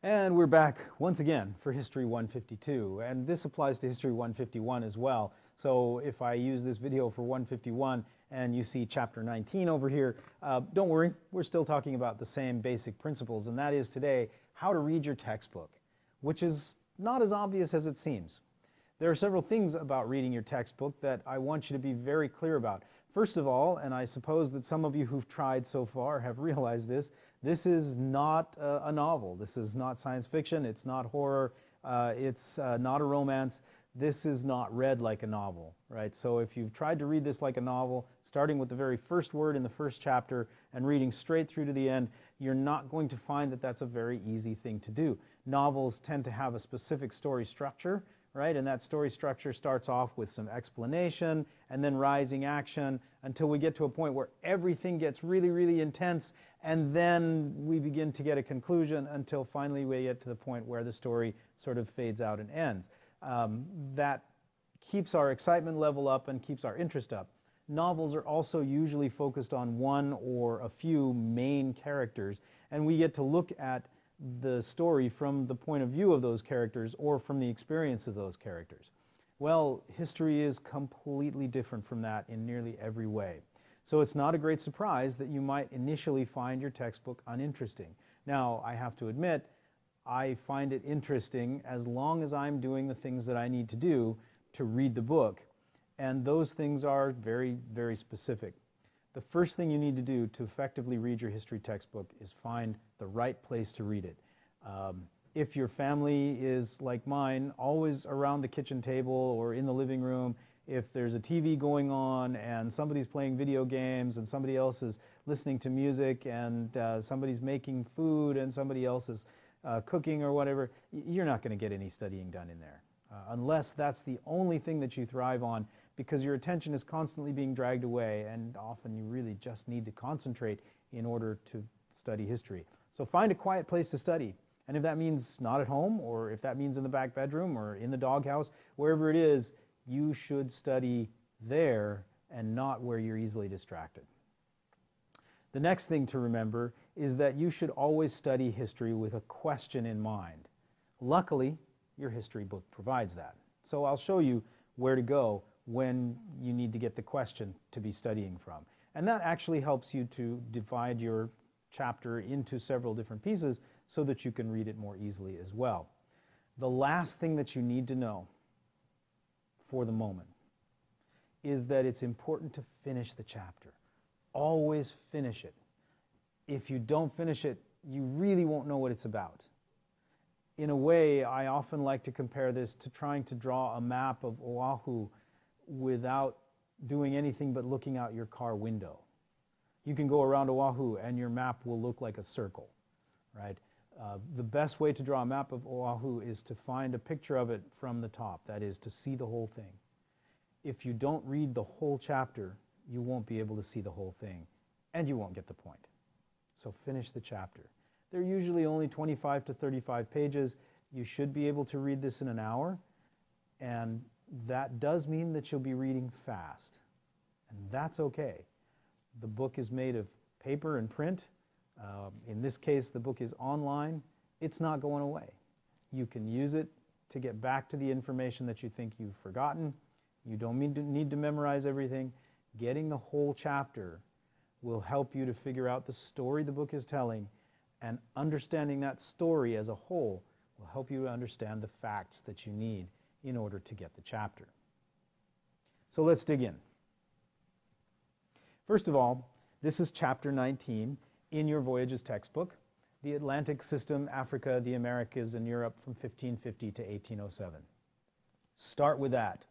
And we're back once again for History 152, and this applies to History 151 as well. So if I use this video for 151 and you see Chapter 19 over here, don't worry, we're still talking about the same basic principles, and that is today how to read your textbook, which is not as obvious as it seems. There are several things about reading your textbook that I want you to be very clear about. First of all, and I suppose that some of you who've tried so far have realized this is not a novel. This is not science fiction. It's not horror. It's not a romance. This is not read like a novel, right? So if you've tried to read this like a novel, starting with the very first word in the first chapter and reading straight through to the end, you're not going to find that that's a very easy thing to do. Novels tend to have a specific story structure, right? And that story structure starts off with some explanation and then rising action until we get to a point where everything gets really, really intense, and then we begin to get a conclusion until finally we get to the point where the story sort of fades out and ends. That keeps our excitement level up and keeps our interest up. Novels are also usually focused on one or a few main characters, and we get to look at the story from the point of view of those characters or from the experience of those characters. Well, history is completely different from that in nearly every way. So it's not a great surprise that you might initially find your textbook uninteresting. Now, I have to admit, I find it interesting as long as I'm doing the things that I need to do to read the book, and those things are very, very specific. The first thing you need to do to effectively read your history textbook is find the right place to read it. If your family is like mine, always around the kitchen table or in the living room, if there's a TV going on and somebody's playing video games and somebody else is listening to music and somebody's making food and somebody else is cooking or whatever, you're not going to get any studying done in there. Unless that's the only thing that you thrive on, because your attention is constantly being dragged away, and often you really just need to concentrate in order to study history. So find a quiet place to study, and if that means not at home, or if that means in the back bedroom or in the doghouse, wherever it is, you should study there and not where you're easily distracted. The next thing to remember is that you should always study history with a question in mind. Luckily, your history book provides that. So I'll show you where to go when you need to get the question to be studying from. And that actually helps you to divide your chapter into several different pieces so that you can read it more easily as well. The last thing that you need to know for the moment is that it's important to finish the chapter. Always finish it. If you don't finish it, you really won't know what it's about. In a way, I often like to compare this to trying to draw a map of Oahu without doing anything but looking out your car window. You can go around Oahu and your map will look like a circle, right? The best way to draw a map of Oahu is to find a picture of it from the top, that is, to see the whole thing. If you don't read the whole chapter, you won't be able to see the whole thing, and you won't get the point. So finish the chapter. They're usually only 25 to 35 pages. You should be able to read this in an hour, and that does mean that you'll be reading fast, and that's okay. The book is made of paper and print. In this case, the book is online. It's not going away. You can use it to get back to the information that you think you've forgotten. You don't need to memorize everything. Getting the whole chapter will help you to figure out the story the book is telling, and understanding that story as a whole will help you to understand the facts that you need in order to get the chapter. So let's dig in. First of all, this is Chapter 19 in your Voyages textbook, the Atlantic System, Africa, the Americas, and Europe from 1550 to 1807. Start with that.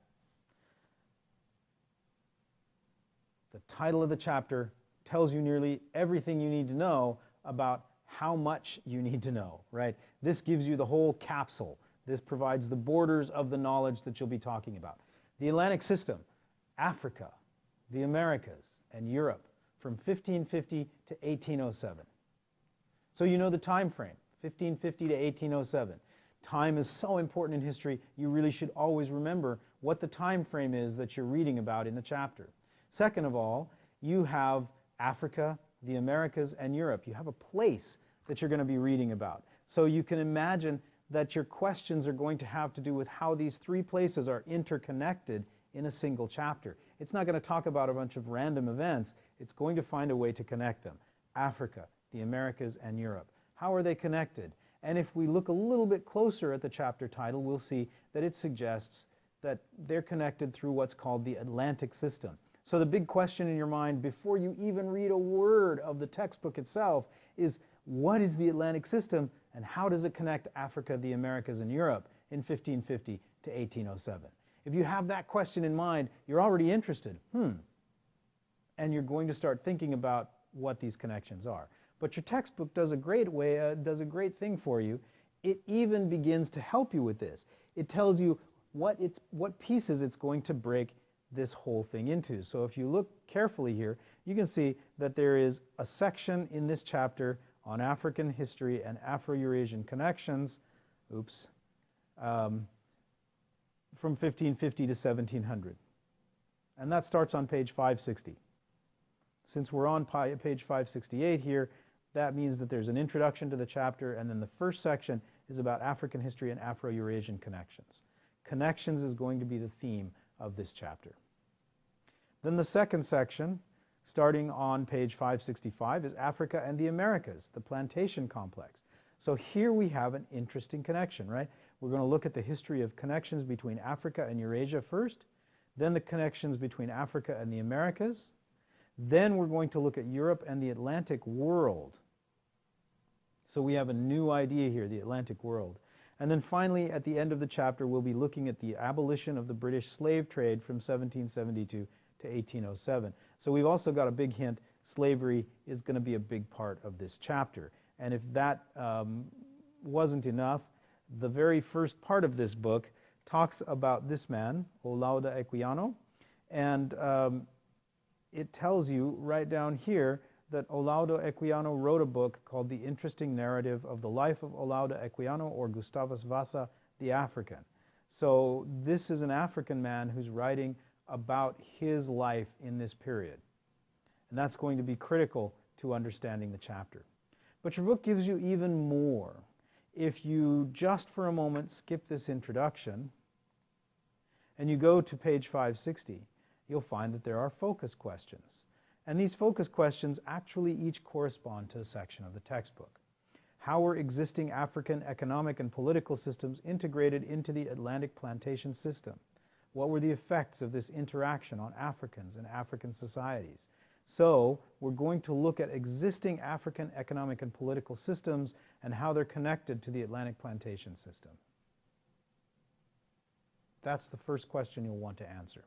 The title of the chapter tells you nearly everything you need to know about how much you need to know, right? This gives you the whole capsule. This provides the borders of the knowledge that you'll be talking about. The Atlantic System, Africa, the Americas, and Europe from 1550 to 1807. So you know the time frame, 1550 to 1807. Time is so important in history, you really should always remember what the time frame is that you're reading about in the chapter. Second of all, you have Africa, the Americas, and Europe. You have a place that you're going to be reading about. So you can imagine that your questions are going to have to do with how these three places are interconnected in a single chapter. It's not going to talk about a bunch of random events. It's going to find a way to connect them. Africa, the Americas, and Europe. How are they connected? And if we look a little bit closer at the chapter title, we'll see that it suggests that they're connected through what's called the Atlantic system. So the big question in your mind before you even read a word of the textbook itself is, what is the Atlantic system and how does it connect Africa, the Americas, and Europe in 1550 to 1807? If you have that question in mind, you're already interested. And you're going to start thinking about what these connections are. But your textbook does a great thing for you. It even begins to help you with this. It tells you what pieces it's going to break this whole thing into. So if you look carefully here, you can see that there is a section in this chapter on African history and Afro-Eurasian connections, from 1550 to 1700. And that starts on page 560. Since we're on page 568 here, that means that there's an introduction to the chapter, and then the first section is about African history and Afro-Eurasian connections. Connections is going to be the theme of this chapter. Then the second section, starting on page 565, is Africa and the Americas, the plantation complex. So here we have an interesting connection, right? We're going to look at the history of connections between Africa and Eurasia first, then the connections between Africa and the Americas, then we're going to look at Europe and the Atlantic world. So we have a new idea here, the Atlantic world. And then finally, at the end of the chapter, we'll be looking at the abolition of the British slave trade from 1772 to 1807. So we've also got a big hint, slavery is going to be a big part of this chapter. And if that wasn't enough, the very first part of this book talks about this man, Olaudah Equiano, and it tells you right down here that Olaudah Equiano wrote a book called The Interesting Narrative of the Life of Olaudah Equiano, or Gustavus Vasa the African. So this is an African man who's writing about his life in this period. And that's going to be critical to understanding the chapter. But your book gives you even more. If you just for a moment skip this introduction and you go to page 560, you'll find that there are focus questions. And these focus questions actually each correspond to a section of the textbook. How were existing African economic and political systems integrated into the Atlantic plantation system? What were the effects of this interaction on Africans and African societies? So we're going to look at existing African economic and political systems and how they're connected to the Atlantic plantation system. That's the first question you'll want to answer.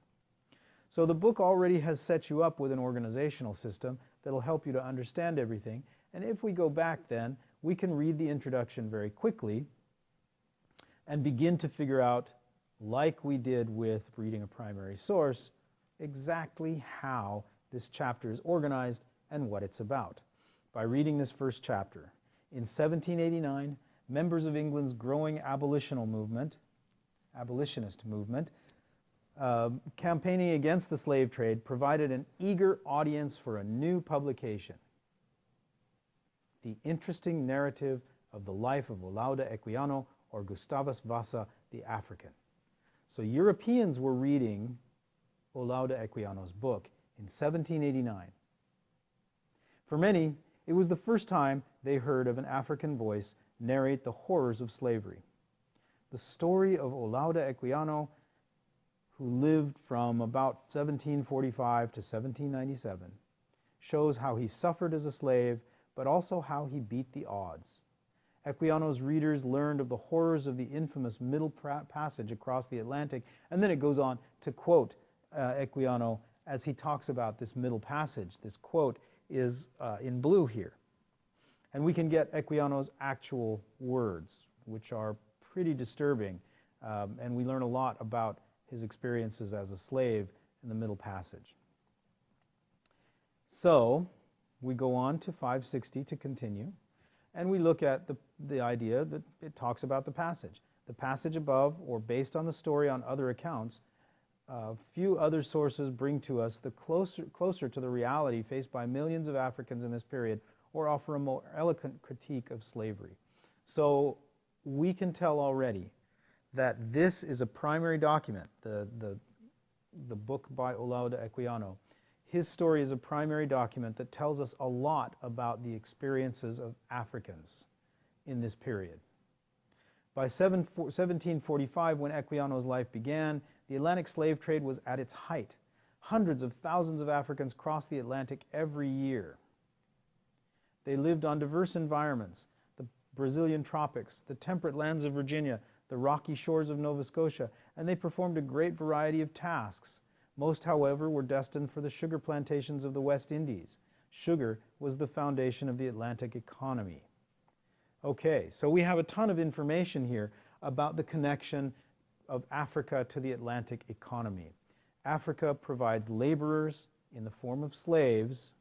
So the book already has set you up with an organizational system that'll help you to understand everything. And if we go back then, we can read the introduction very quickly and begin to figure out, like we did with reading a primary source, exactly how this chapter is organized and what it's about. By reading this first chapter, in 1789, members of England's growing abolitionist movement, campaigning against the slave trade, provided an eager audience for a new publication, The Interesting Narrative of the Life of Olaudah Equiano, or Gustavus Vasa the African. So Europeans were reading Olaudah Equiano's book in 1789. For many, it was the first time they heard of an African voice narrate the horrors of slavery. The story of Olaudah Equiano, who lived from about 1745 to 1797, shows how he suffered as a slave, but also how he beat the odds. Equiano's readers learned of the horrors of the infamous Middle Passage across the Atlantic, and then it goes on to quote Equiano as he talks about this Middle Passage. This quote is in blue here. And we can get Equiano's actual words, which are pretty disturbing, and we learn a lot about his experiences as a slave in the Middle Passage. So we go on to 560 to continue, and we look at the idea that it talks about the passage. The passage above, or based on the story on other accounts, Few other sources bring to us the closer to the reality faced by millions of Africans in this period, or offer a more eloquent critique of slavery. So we can tell already that this is a primary document, the book by Olaudah Equiano. His story is a primary document that tells us a lot about the experiences of Africans in this period. By 1745, when Equiano's life began, the Atlantic slave trade was at its height. Hundreds of thousands of Africans crossed the Atlantic every year. They lived on diverse environments: the Brazilian tropics, the temperate lands of Virginia, the rocky shores of Nova Scotia, and they performed a great variety of tasks. Most, however, were destined for the sugar plantations of the West Indies. Sugar was the foundation of the Atlantic economy. Okay, so we have a ton of information here about the connection of Africa to the Atlantic economy. Africa provides laborers in the form of slaves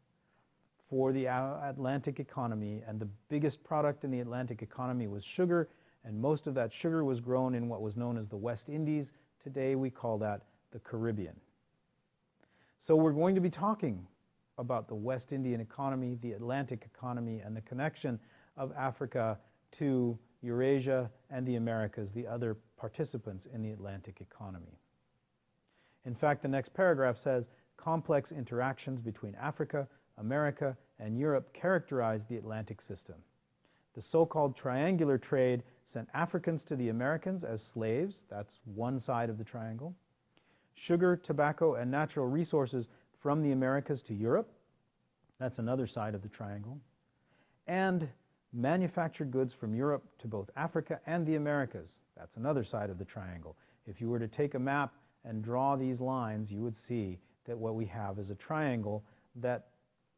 for the Atlantic economy, and the biggest product in the Atlantic economy was sugar, and most of that sugar was grown in what was known as the West Indies. Today we call that the Caribbean. So we're going to be talking about the West Indian economy, the Atlantic economy, and the connection of Africa to Eurasia and the Americas, the other participants in the Atlantic economy. In fact, the next paragraph says, complex interactions between Africa, America, and Europe characterized the Atlantic system. The so-called triangular trade sent Africans to the Americans as slaves. That's one side of the triangle. Sugar, tobacco, and natural resources from the Americas to Europe. That's another side of the triangle. And manufactured goods from Europe to both Africa and the Americas. That's another side of the triangle. If you were to take a map and draw these lines, you would see that what we have is a triangle that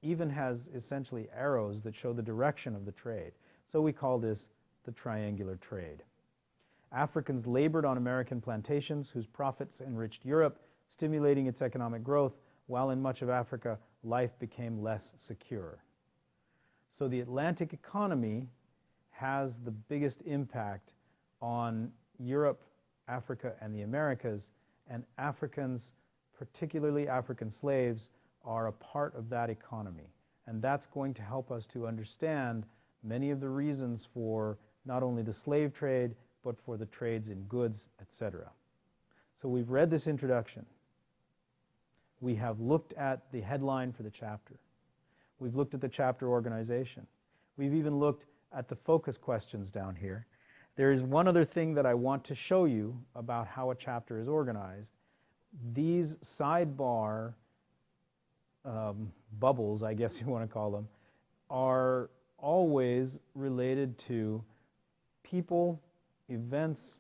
even has essentially arrows that show the direction of the trade. So we call this the triangular trade. Africans labored on American plantations whose profits enriched Europe, stimulating its economic growth, while in much of Africa, life became less secure. So the Atlantic economy has the biggest impact on Europe, Africa, and the Americas, and Africans, particularly African slaves, are a part of that economy. And that's going to help us to understand many of the reasons for not only the slave trade, but for the trades in goods, etc. So we've read this introduction. We have looked at the headline for the chapter. We've looked at the chapter organization. We've even looked at the focus questions down here. There is one other thing that I want to show you about how a chapter is organized. These sidebar bubbles, I guess you want to call them, are always related to people, events,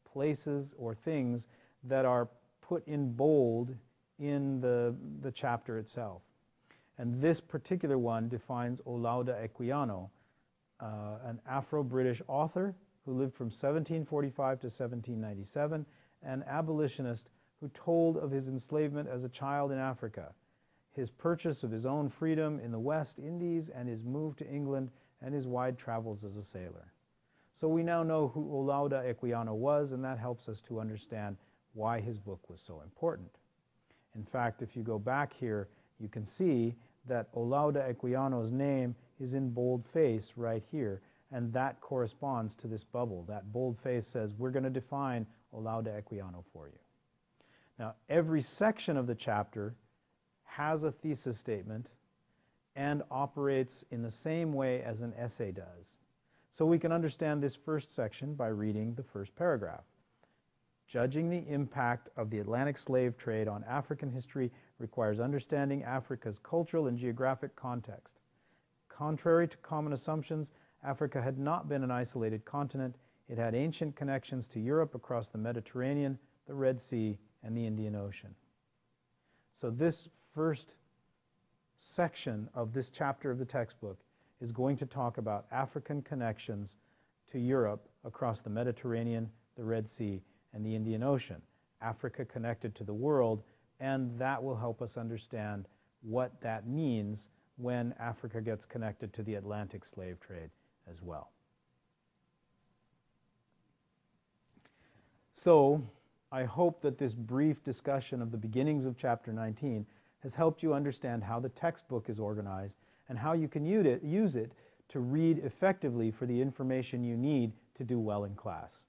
places, or things that are put in bold in the chapter itself. And this particular one defines Olaudah Equiano, an Afro-British author who lived from 1745 to 1797, an abolitionist who told of his enslavement as a child in Africa, his purchase of his own freedom in the West Indies, and his move to England, and his wide travels as a sailor. So we now know who Olaudah Equiano was, and that helps us to understand why his book was so important. In fact, if you go back here, you can see that Olaudah Equiano's name is in boldface right here, and that corresponds to this bubble. That boldface says, we're going to define Olaudah Equiano for you. Now, every section of the chapter has a thesis statement and operates in the same way as an essay does. So we can understand this first section by reading the first paragraph. Judging the impact of the Atlantic slave trade on African history requires understanding Africa's cultural and geographic context. Contrary to common assumptions, Africa had not been an isolated continent. It had ancient connections to Europe across the Mediterranean, the Red Sea, and the Indian Ocean. So this first section of this chapter of the textbook is going to talk about African connections to Europe across the Mediterranean, the Red Sea, and the Indian Ocean. Africa connected to the world, and that will help us understand what that means when Africa gets connected to the Atlantic slave trade as well. So I hope that this brief discussion of the beginnings of Chapter 19 has helped you understand how the textbook is organized and how you can use it to read effectively for the information you need to do well in class.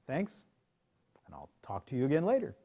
Thanks, and I'll talk to you again later.